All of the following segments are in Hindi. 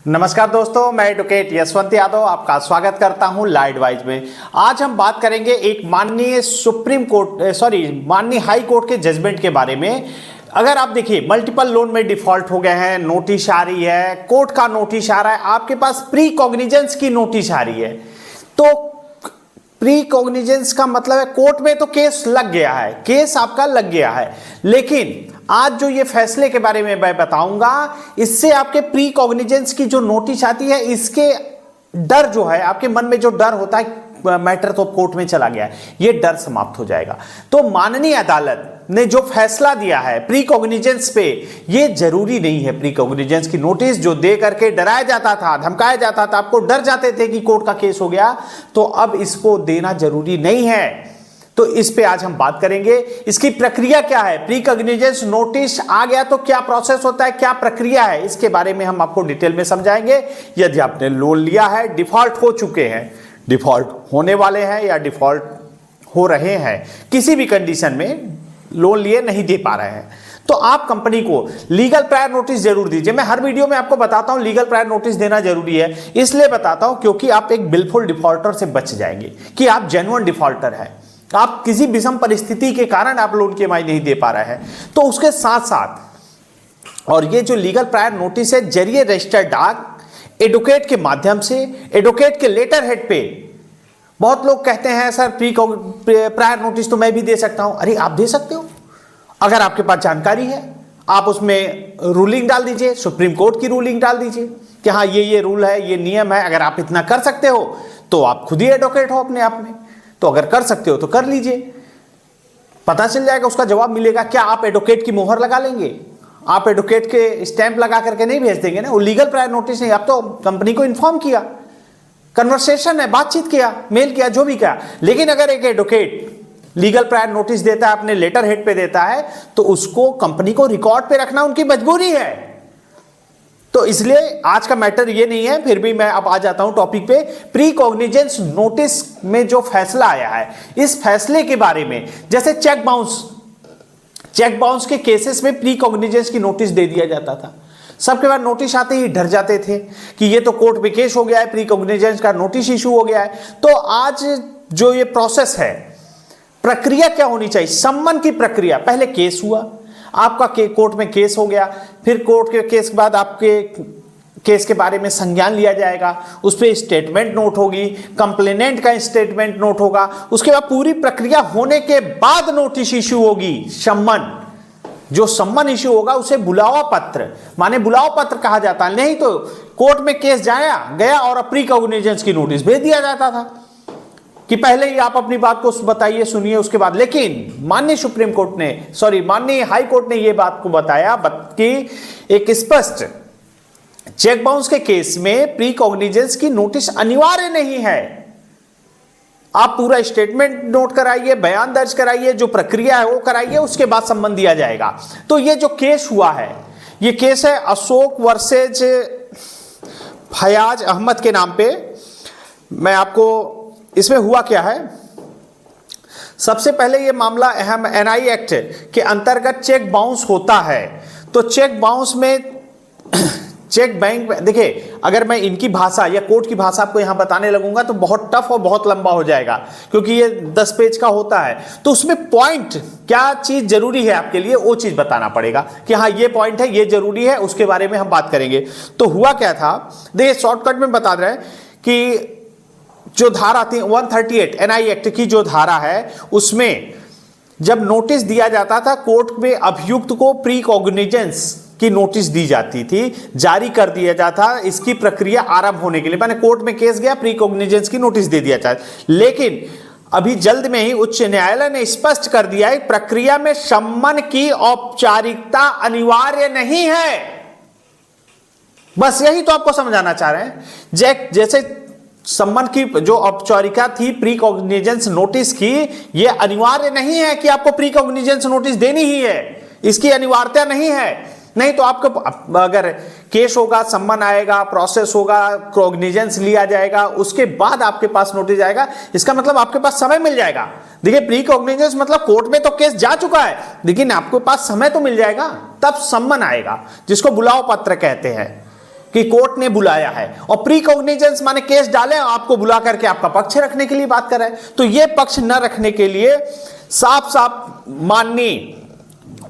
नमस्कार दोस्तों, मैं एडवोकेट यशवंत यादव आपका स्वागत करता हूं लॉ एडवाइज में। आज हम बात करेंगे एक माननीय हाई कोर्ट के जजमेंट के बारे में। अगर आप देखिए मल्टीपल लोन में डिफॉल्ट हो गए हैं, नोटिस आ रही है, कोर्ट का नोटिस आ रहा है, आपके पास प्री कॉग्निजेंस की नोटिस आ रही है, तो प्री कॉग्निजेंस का मतलब है कोर्ट में तो केस लग गया है, केस आपका लग गया है। लेकिन आज जो ये फैसले के बारे में मैं बताऊंगा, इससे आपके प्री कॉग्निजेंस की जो नोटिस आती है, इसके डर जो है, आपके मन में जो डर होता है मैटर तो कोर्ट में चला गया है, ये डर समाप्त हो जाएगा। तो माननीय अदालत ने जो फैसला दिया है प्री कॉग्निजेंस पे, ये जरूरी नहीं है। प्री कॉग्निजेंस की नोटिस जो दे करके डराया जाता था, धमकाया जाता था, आपको डर जाते थे कि कोर्ट का केस हो गया, तो अब इसको देना जरूरी नहीं है। तो इस पे आज हम बात करेंगे। इसकी प्रक्रिया क्या है, प्री कॉग्निजेंस नोटिस आ गया तो क्या प्रोसेस होता है, क्या प्रक्रिया है, इसके बारे में हम आपको डिटेल में समझाएंगे। यदि आपने लोन लिया है, डिफॉल्ट हो चुके हैं, डिफॉल्ट होने वाले हैं या डिफॉल्ट हो रहे हैं, किसी भी कंडीशन में लोन लिए नहीं दे पा रहे हैं, तो आप कंपनी को लीगल प्रायर नोटिस जरूर दीजिए। मैं हर वीडियो में आपको बताता हूं लीगल प्रायर नोटिस देना जरूरी है, इसलिए बताता हूं क्योंकि आप एक बिलफुल डिफॉल्टर से बच जाएंगे कि आप जेन्युइन डिफॉल्टर हैं, आप किसी विषम परिस्थिति के कारण आप लोन की ईएमआई नहीं दे पा रहे हैं। तो उसके साथ साथ और ये जो लीगल प्रायर नोटिस है, जरिए रजिस्टर्ड डाक, एडवोकेट के माध्यम से, एडवोकेट के लेटर हेड पे, बहुत लोग कहते हैं सर प्री प्रायर नोटिस तो मैं भी दे सकता हूं। अरे आप दे सकते हो, अगर आपके पास जानकारी है, आप उसमें रूलिंग डाल दीजिए, सुप्रीम कोर्ट की रूलिंग डाल दीजिए कि हाँ ये रूल है, ये नियम है। अगर आप इतना कर सकते हो तो आप खुद ही एडवोकेट हो अपने आप में, तो अगर कर सकते हो तो कर लीजिए, पता चल जाएगा, उसका जवाब मिलेगा। क्या आप एडवोकेट की मोहर लगा लेंगे? आप एडवोकेट के स्टैंप लगा करके नहीं भेज देंगे ना, वो लीगल प्रायर नोटिस नहीं, आप तो कंपनी को इन्फॉर्म किया, कन्वर्सेशन है, बातचीत किया, मेल किया, जो भी किया। लेकिन अगर एक एडवोकेट लीगल प्रायर नोटिस देता है, अपने लेटर हेड पे देता है, तो उसको कंपनी को रिकॉर्ड पे रखना उनकी मजबूरी है। तो इसलिए आज का मैटर ये नहीं है, फिर भी मैं अब आ जाता हूं टॉपिक पे। प्री कॉग्निजेंस नोटिस में जो फैसला आया है, इस फैसले के बारे में, जैसे चेक बाउंस के केसेस में प्री कॉग्निजेंस की नोटिस दे दिया जाता था, सबके बाद नोटिस आते ही डर जाते थे कि ये तो कोर्ट में केस हो गया है, प्री कॉग्निजेंस का नोटिस इशू हो गया है। तो आज जो ये प्रोसेस है, प्रक्रिया क्या होनी चाहिए, सम्मन की प्रक्रिया। पहले केस हुआ, आपका कोर्ट में केस हो गया, फिर कोर्ट के केस के बाद आपके केस के बारे में संज्ञान लिया जाएगा, उस पर स्टेटमेंट नोट होगी, कंप्लेनेंट का स्टेटमेंट नोट होगा, उसके बाद पूरी प्रक्रिया होने के बाद नोटिस इशू होगी, सम्मन। जो सम्मन इशू होगा उसे बुलावा पत्र, माने बुलावा पत्र कहा जाता है। नहीं तो कोर्ट में केस गया और प्री कॉग्निजेंस की नोटिस भेज दिया जाता था कि पहले ही आप अपनी बात को बताइए, सुनिए, उसके बाद। लेकिन माननीय हाई कोर्ट ने यह बात को बताया कि एक स्पष्ट चेक बाउंस के केस में प्री कॉग्निजेंस की नोटिस अनिवार्य नहीं है। आप पूरा स्टेटमेंट नोट कराइए, बयान दर्ज कराइए, जो प्रक्रिया है वो कराइए, उसके बाद सम्मन दिया जाएगा। तो ये जो केस हुआ है, ये केस है अशोक वर्सेज फयाज अहमद के नाम पे। मैं आपको इसमें हुआ क्या है, सबसे पहले ये मामला अहम एनआई एक्ट के अंतर्गत चेक बाउंस होता है। तो चेक बाउंस में चेक बैंक, देखिए अगर मैं इनकी भाषा या कोर्ट की भाषा आपको यहां बताने लगूंगा तो बहुत टफ और बहुत लंबा हो जाएगा, क्योंकि ये 10 पेज का होता है। तो उसमें पॉइंट क्या चीज जरूरी है आपके लिए, वो चीज बताना पड़ेगा कि हाँ ये पॉइंट है, ये जरूरी है, उसके बारे में हम बात करेंगे। तो हुआ क्या था, देखिए शॉर्टकट में बता रहे हैं कि जो धारा थी 138 एनआई एक्ट की जो धारा है, उसमें जब नोटिस दिया जाता था कोर्ट में, अभियुक्त को प्री कॉग्निजेंस की नोटिस दी जाती थी, जारी कर दिया जाता था इसकी प्रक्रिया आरंभ होने के लिए। मैंने कोर्ट में केस गया, प्री कॉग्निजेंस की नोटिस दे दिया जाता। लेकिन अभी जल्द में ही उच्च न्यायालय ने स्पष्ट कर दिया है प्रक्रिया में सम्मन की औपचारिकता अनिवार्य नहीं है। बस यही तो आपको समझाना चाह रहे हैं। जैसे सम्मन की जो औपचारिकता थी प्री कॉग्निजेंस नोटिस की, यह अनिवार्य नहीं है कि आपको प्री कॉग्निजेंस नोटिस देनी ही है, इसकी अनिवार्यता नहीं है। नहीं तो आपको अगर केस होगा, सम्मन आएगा, प्रोसेस होगा, कॉग्निजेंस लिया जाएगा, उसके बाद आपके पास नोटिस आएगा, इसका मतलब आपके पास समय मिल जाएगा। देखिए प्री कॉग्निजेंस मतलब कोर्ट में तो केस जा चुका है, लेकिन आपके पास समय तो मिल जाएगा, तब सम्मन आएगा, जिसको बुलाव पत्र कहते हैं कि कोर्ट ने बुलाया है, और प्री कॉग्निजेंस माने केस डाले आपको बुला करके आपका पक्ष रखने के लिए बात कर रहे हैं। तो ये पक्ष न रखने के लिए साफ साफ माननीय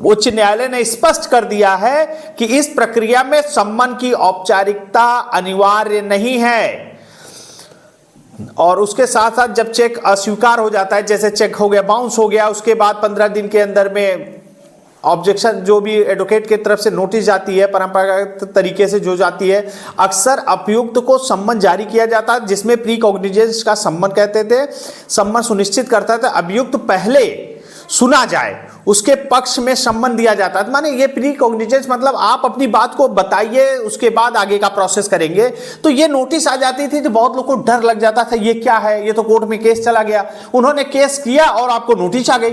उच्च न्यायालय ने स्पष्ट कर दिया है कि इस प्रक्रिया में सम्मन की औपचारिकता अनिवार्य नहीं है। और उसके साथ साथ जब चेक अस्वीकार हो जाता है, जैसे चेक हो गया, बाउंस हो गया, उसके बाद 15 दिन के अंदर में ऑब्जेक्शन जो भी एडवोकेट की तरफ से नोटिस जाती है, परंपरागत तरीके से जो जाती है, अक्सर अभियुक्त को सम्मन जारी किया जाता है, जिसमें प्री कॉग्निजेंस का सम्मन कहते थे। सम्मन सुनिश्चित करता था अभियुक्त पहले सुना जाए, उसके पक्ष में सम्मन दिया जाता है। माने ये प्री कॉग्निजेंस मतलब आप अपनी बात को बताइए, उसके बाद आगे का प्रोसेस करेंगे। तो ये नोटिस आ जाती थी तो बहुत लोगों को डर लग जाता था, ये क्या है, ये तो कोर्ट में केस चला गया। उन्होंने केस किया और आपको नोटिस आ गई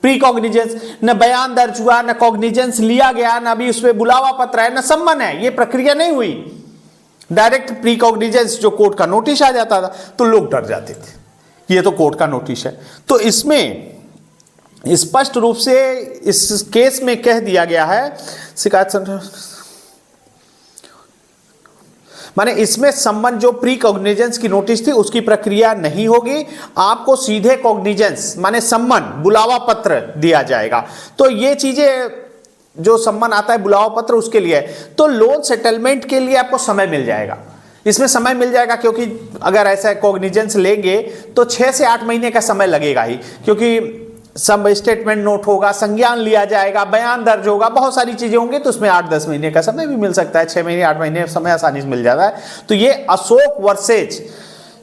प्री कॉग्निजेंस, न बयान दर्ज हुआ, न कॉग्निजेंस लिया गया, न अभी उसमें बुलावा पत्र है, न सम्मन है, ये प्रक्रिया नहीं हुई। डायरेक्ट प्री कॉग्निजेंस जो कोर्ट का नोटिस आ जाता था, तो लोग डर जाते थे, ये तो कोर्ट का नोटिस है। तो इसमें स्पष्ट रूप से इस केस में कह दिया गया है, शिकायत माने इसमें सम्मन जो प्री कॉग्निजेंस की नोटिस थी उसकी प्रक्रिया नहीं होगी, आपको सीधे कॉग्निजेंस माने सम्मन बुलावा पत्र दिया जाएगा। तो ये चीजें जो सम्मन आता है बुलावा पत्र उसके लिए है। तो लोन सेटलमेंट के लिए आपको समय मिल जाएगा, इसमें समय मिल जाएगा, क्योंकि अगर ऐसा कॉग्निजेंस लेंगे तो 6 से 8 महीने का समय लगेगा ही, क्योंकि सब स्टेटमेंट नोट होगा, संज्ञान लिया जाएगा, बयान दर्ज होगा, बहुत सारी चीजें होंगी, तो उसमें 8-10 महीने का समय भी मिल सकता है, 6 महीने 8 महीने समय आसानी से मिल जाता है। तो ये अशोक वर्सेज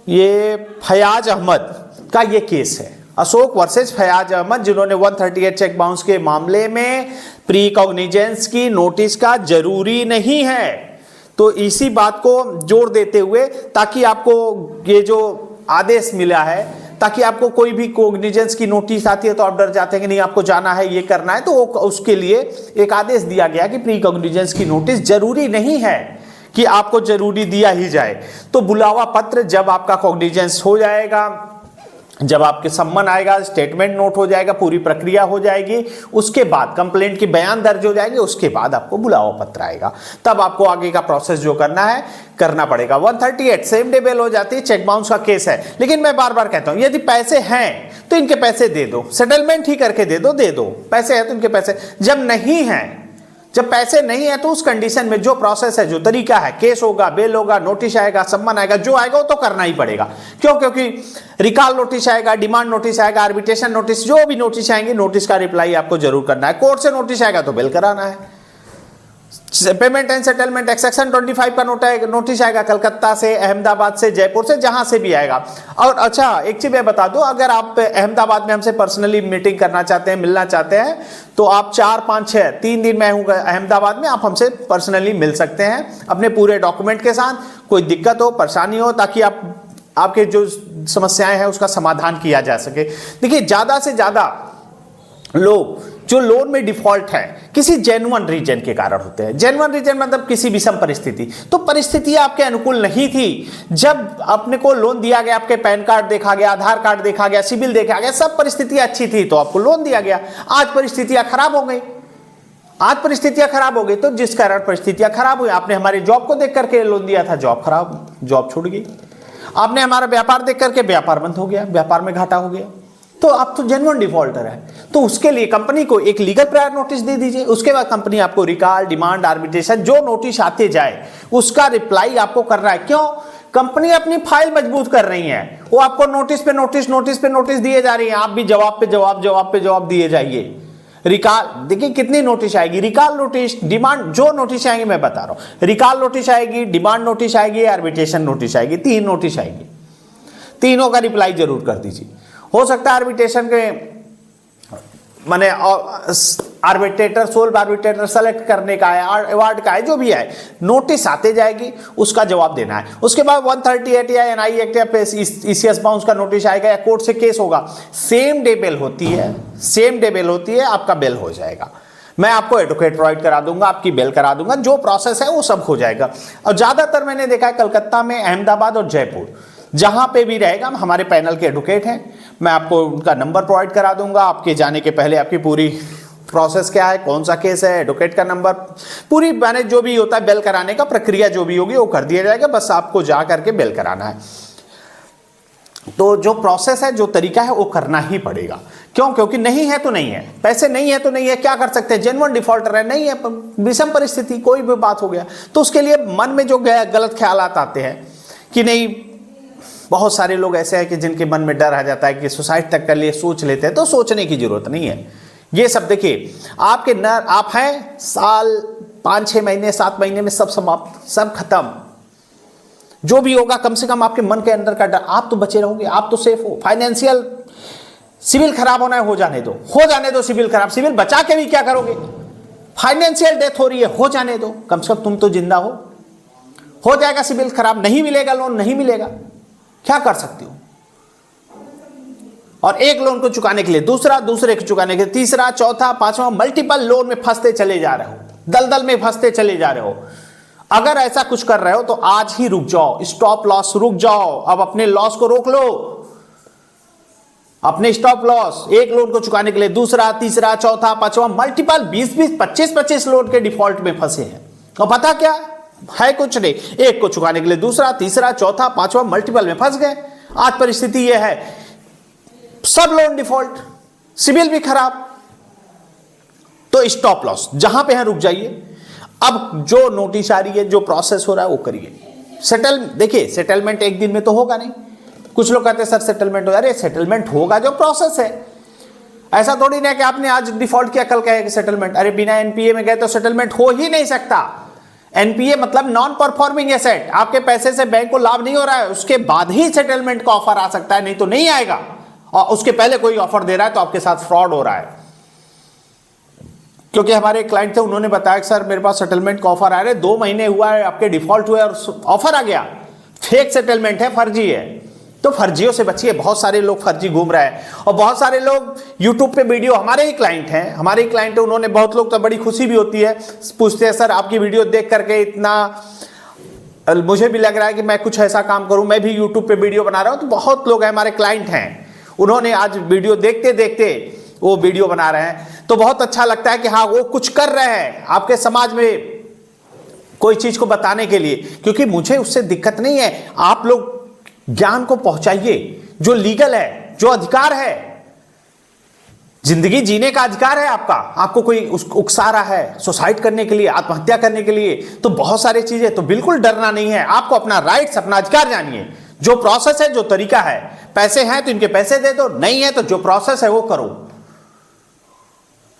ये फयाज अहमद का ये केस है, अशोक वर्सेज फयाज अहमद, जिन्होंने 138 चेक बाउंस के मामले में प्री कॉग्निजेंस की नोटिस का जरूरी नहीं है। तो इसी बात को जोड़ देते हुए, ताकि आपको ये जो आदेश मिला है, ताकि आपको कोई भी कॉग्निजेंस की नोटिस आती है तो आप डर जाते हैं कि नहीं आपको जाना है, ये करना है, तो उसके लिए एक आदेश दिया गया कि प्री कॉग्निजेंस की नोटिस जरूरी नहीं है कि आपको जरूरी दिया ही जाए। तो बुलावा पत्र जब आपका कॉग्निजेंस हो जाएगा, जब आपके सम्मन आएगा, स्टेटमेंट नोट हो जाएगा, पूरी प्रक्रिया हो जाएगी, उसके बाद कंप्लेंट की बयान दर्ज हो जाएंगे, उसके बाद आपको बुलावा पत्र आएगा, तब आपको आगे का प्रोसेस जो करना है करना पड़ेगा। 138 सेम डे बेल हो जाती है, चेक बाउंस का केस है। लेकिन मैं बार बार कहता हूं, यदि पैसे हैं तो इनके पैसे दे दो, सेटलमेंट ही करके दे दो, पैसे हैं तो इनके पैसे। जब नहीं है, जब पैसे नहीं है, तो उस कंडीशन में जो प्रोसेस है, जो तरीका है, केस होगा, बेल होगा, नोटिस आएगा, सम्मन आएगा, जो आएगा वो तो करना ही पड़ेगा। क्यों? क्योंकि रिकॉल नोटिस आएगा, डिमांड नोटिस आएगा, आर्बिट्रेशन नोटिस, जो भी नोटिस आएंगे, नोटिस का रिप्लाई आपको जरूर करना है। कोर्ट से नोटिस आएगा तो बेल कराना है। Payment and settlement act section 25 का नोटिस आएगा, कलकत्ता से, अहमदाबाद से, जयपुर से, जहां से भी आएगा। और अच्छा एक चीज मैं बता दूं, अगर आप अहमदाबाद में हमसे पर्सनली मीटिंग करना चाहते हैं, मिलना चाहते हैं, तो आप 4, 5, 6 3 दिन मैं हूँ अहमदाबाद में, आप हमसे पर्सनली मिल सकते हैं अपने पूरे डॉक्यूमेंट के साथ। कोई दिक्कत हो, परेशानी हो, ताकि आपके जो समस्याएं हैं उसका समाधान किया जा सके। देखिए, ज्यादा से ज्यादा लोग जो लोन में डिफॉल्ट है किसी जेन्युइन रीजन के कारण होते हैं। जेन्युइन रीजन मतलब किसी विषम परिस्थिति, तो परिस्थिति आपके अनुकूल नहीं थी। जब अपने को लोन दिया गया, आपके पैन कार्ड देखा गया, आधार कार्ड देखा गया, सिविल देखा गया, सब परिस्थितियां अच्छी थी तो आपको लोन दिया गया। आज परिस्थितियां खराब हो गई, तो जिस कारण परिस्थितियां खराब हुई, आपने हमारे जॉब को देख करके लोन दिया था, जॉब खराब, जॉब छूट गई। आपने हमारा व्यापार देख करके व्यापार बंद हो गया, व्यापार में घाटा हो गया, तो आप तो जेन्युइन डिफॉल्टर है। तो उसके लिए कंपनी को एक लीगल प्रायर नोटिस दे दीजिए, उसके बाद कंपनी आपको रिकॉल, डिमांड, आर्बिट्रेशन जो नोटिस आते जाए उसका रिप्लाई आपको करना है। क्यों? कंपनी अपनी फाइल मजबूत कर रही है, वो आपको नोटिस पे नोटिस दिए जा रही है, आप भी जवाब पे जवाब दिए जाइए। रिकॉल देखिए कितनी नोटिस आएगी, रिकॉल नोटिस, डिमांड, जो नोटिस आएंगी मैं बता रहा हूं, रिकॉल नोटिस आएगी, डिमांड नोटिस आएगी, आर्बिट्रेशन नोटिस आएगी, 3 नोटिस आएगी। तीनों का रिप्लाई जरूर कर दीजिए। हो सकता है आर्बिट्रेशन के माने आर्बिट्रेटर, सोल आर्बिट्रेटर सेलेक्ट करने का है, अवार्ड का है, जो भी है, नोटिस आते जाएगी, उसका जवाब देना है। उसके बाद 138 या एनआई एक्ट या ईसीएस बाउंस का नोटिस आएगा या कोर्ट से केस होगा, सेम डे बेल होती है, आपका बेल हो जाएगा। मैं आपको एडवोकेट प्रोवाइड करा दूंगा, आपकी बेल करा दूंगा, जो प्रोसेस है वो सब हो जाएगा। और ज्यादातर मैंने देखा है कलकत्ता में, अहमदाबाद और जयपुर, जहां पे भी रहेगा, हमारे पैनल के एडवोकेट हैं, मैं आपको उनका नंबर प्रोवाइड करा दूंगा। आपके जाने के पहले आपकी पूरी प्रोसेस क्या है, कौन सा केस है, एडवोकेट का नंबर, पूरी मैंने जो भी होता है बेल कराने का प्रक्रिया जो भी होगी वो कर दिया जाएगा, बस आपको जा करके बेल कराना है। तो जो प्रोसेस है, जो तरीका है वो करना ही पड़ेगा। क्यों? क्योंकि नहीं है तो नहीं है, पैसे नहीं है तो नहीं है, क्या कर सकते हैं, जेन्युइन डिफॉल्टर है, नहीं है, विषम परिस्थिति कोई भी बात हो गया, तो उसके लिए मन में जो गलत ख्यालात आते हैं कि नहीं, बहुत सारे लोग ऐसे हैं कि जिनके मन में डर आ जाता है कि सुसाइड तक के लिए सोच लेते हैं, तो सोचने की जरूरत नहीं है। ये सब देखिए, आपके नर आप हैं साल 5-6 महीने 7 महीने में सब समाप्त, सब खत्म। जो भी होगा कम से कम आपके मन के अंदर का डर, आप तो बचे रहोगे, आप तो सेफ हो। फाइनेंशियल सिविल खराब होना है, हो जाने दो सिविल खराब, सिविल बचा के भी क्या करोगे, फाइनेंशियल डेथ हो रही है, हो जाने दो, कम से कम तुम तो जिंदा हो जाएगा। सिविल खराब नहीं मिलेगा, लोन नहीं मिलेगा, क्या कर सकते हो। और एक लोन को चुकाने के लिए दूसरा, दूसरे को चुकाने के लिए तीसरा, चौथा, पांचवा, मल्टीपल लोन में फंसते चले जा रहे हो, दलदल में फंसते चले जा रहे हो। अगर ऐसा कुछ कर रहे हो तो आज ही रुक जाओ, स्टॉप लॉस, रुक जाओ, अब अपने लॉस को रोक लो, अपने स्टॉप लॉस। एक लोन को चुकाने के लिए दूसरा, तीसरा, चौथा, पांचवा, मल्टीपल 20-20, 25-25 लोन के डिफॉल्ट में फंसे हैं। और पता क्या है, कुछ नहीं, एक को चुकाने के लिए दूसरा, तीसरा, चौथा, पांचवा, मल्टीपल में फंस गए। आज परिस्थिति यह है, सब लोन डिफॉल्ट, सिविल भी खराब, तो स्टॉप लॉस जहां पे है रुक जाइए। अब जो नोटिस आ रही है, जो प्रोसेस हो रहा है वो करिए। देखिए सेटलमेंट एक दिन में तो होगा नहीं। कुछ लोग कहते हैं सर सेटलमेंट हो, अरे सेटलमेंट होगा जो प्रोसेस है, ऐसा थोड़ी ना कि आपने आज डिफॉल्ट किया कल कहेगा सेटलमेंट। अरे बिना एनपीए में गए तो सेटलमेंट हो ही नहीं सकता। एनपीए मतलब नॉन परफॉर्मिंग एसेट, आपके पैसे से बैंक को लाभ नहीं हो रहा है, उसके बाद ही सेटलमेंट का ऑफर आ सकता है, नहीं तो नहीं आएगा। और उसके पहले कोई ऑफर दे रहा है तो आपके साथ फ्रॉड हो रहा है। क्योंकि हमारे क्लाइंट थे, उन्होंने बताया कि सर मेरे पास सेटलमेंट का ऑफर आ रहा है, 2 महीने हुआ है आपके डिफॉल्ट हुए और ऑफर आ गया, फेक सेटलमेंट है, फर्जी है। तो फर्जियों से बचिए, बहुत सारे लोग फर्जी घूम रहे हैं। और बहुत सारे लोग यूट्यूब पे वीडियो, हमारे ही क्लाइंट हैं, उन्होंने, बहुत लोग तो बड़ी खुशी भी होती है, पूछते हैं सर आपकी वीडियो देख करके इतना मुझे भी लग रहा है कि मैं कुछ ऐसा काम करूं, मैं भी यूट्यूब पे वीडियो बना रहा हूं। तो बहुत लोग हैं हमारे क्लाइंट हैं, उन्होंने आज वीडियो देखते देखते वो वीडियो बना रहे हैं। तो बहुत अच्छा लगता है कि हाँ वो कुछ कर रहे हैं आपके समाज में कोई चीज को बताने के लिए। क्योंकि मुझे उससे दिक्कत नहीं है, आप लोग ज्ञान को पहुंचाइए, जो लीगल है, जो अधिकार है, जिंदगी जीने का अधिकार है आपका। आपको कोई उकसा रहा है सुसाइड करने के लिए, आत्महत्या करने के लिए, तो बहुत सारी चीजें, तो बिल्कुल डरना नहीं है। आपको अपना राइट्स, अपना अधिकार जानिए। जो प्रोसेस है, जो तरीका है, पैसे हैं तो इनके पैसे दे दो, नहीं है तो जो प्रोसेस है वो करो।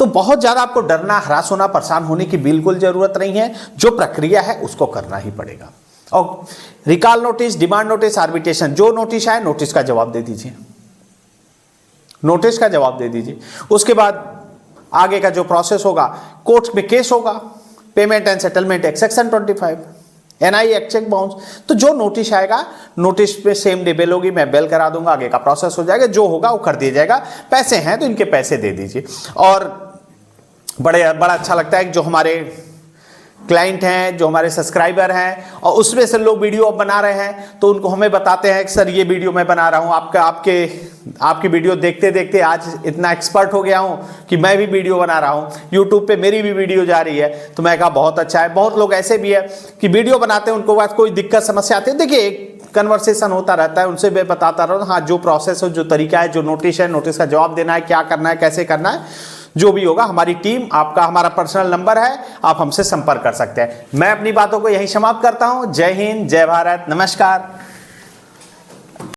तो बहुत ज्यादा आपको डरना, हरास होना, परेशान होने की बिल्कुल जरूरत नहीं है। जो प्रक्रिया है उसको करना ही पड़ेगा। और recall notice, demand notice, arbitration, जो नोटिस आए नोटिस का जवाब दे दीजिए, नोटिस का जवाब दे दीजिए। उसके बाद आगे का जो प्रोसेस होगा, कोर्ट में केस होगा, payment and settlement act section 25, NI act, cheque bounce. तो जो नोटिस आएगा, नोटिस पे सेम डे बेल होगी, मैं बेल करा दूंगा, आगे का प्रोसेस हो जाएगा, जो होगा वो कर दिया जाएगा। पैसे हैं तो इनके पैसे दे दीजिए। और बड़ा अच्छा लगता है कि जो हमारे क्लाइंट हैं, जो हमारे सब्सक्राइबर हैं, और उसमें से लोग वीडियो अब बना रहे हैं, तो उनको हमें बताते हैं कि सर ये वीडियो मैं बना रहा हूँ, आपकी वीडियो देखते देखते आज इतना एक्सपर्ट हो गया हूँ कि मैं भी वीडियो बना रहा हूँ, यूट्यूब पे मेरी भी वीडियो जा रही है। तो मैं कहा बहुत अच्छा है। बहुत लोग ऐसे भी है कि वीडियो बनाते हैं, उनको बाद कोई दिक्कत समस्या आती है, देखिए कन्वर्सेशन होता रहता है, उनसे मैं बताता रहूँ, हाँ जो प्रोसेस हो, जो तरीका है, जो नोटिस है, नोटिस का जवाब देना है, क्या करना है, कैसे करना है, जो भी होगा। हमारी टीम, आपका हमारा पर्सनल नंबर है, आप हमसे संपर्क कर सकते हैं। मैं अपनी बातों को यहीं समाप्त करता हूं। जय हिंद, जय भारत, नमस्कार।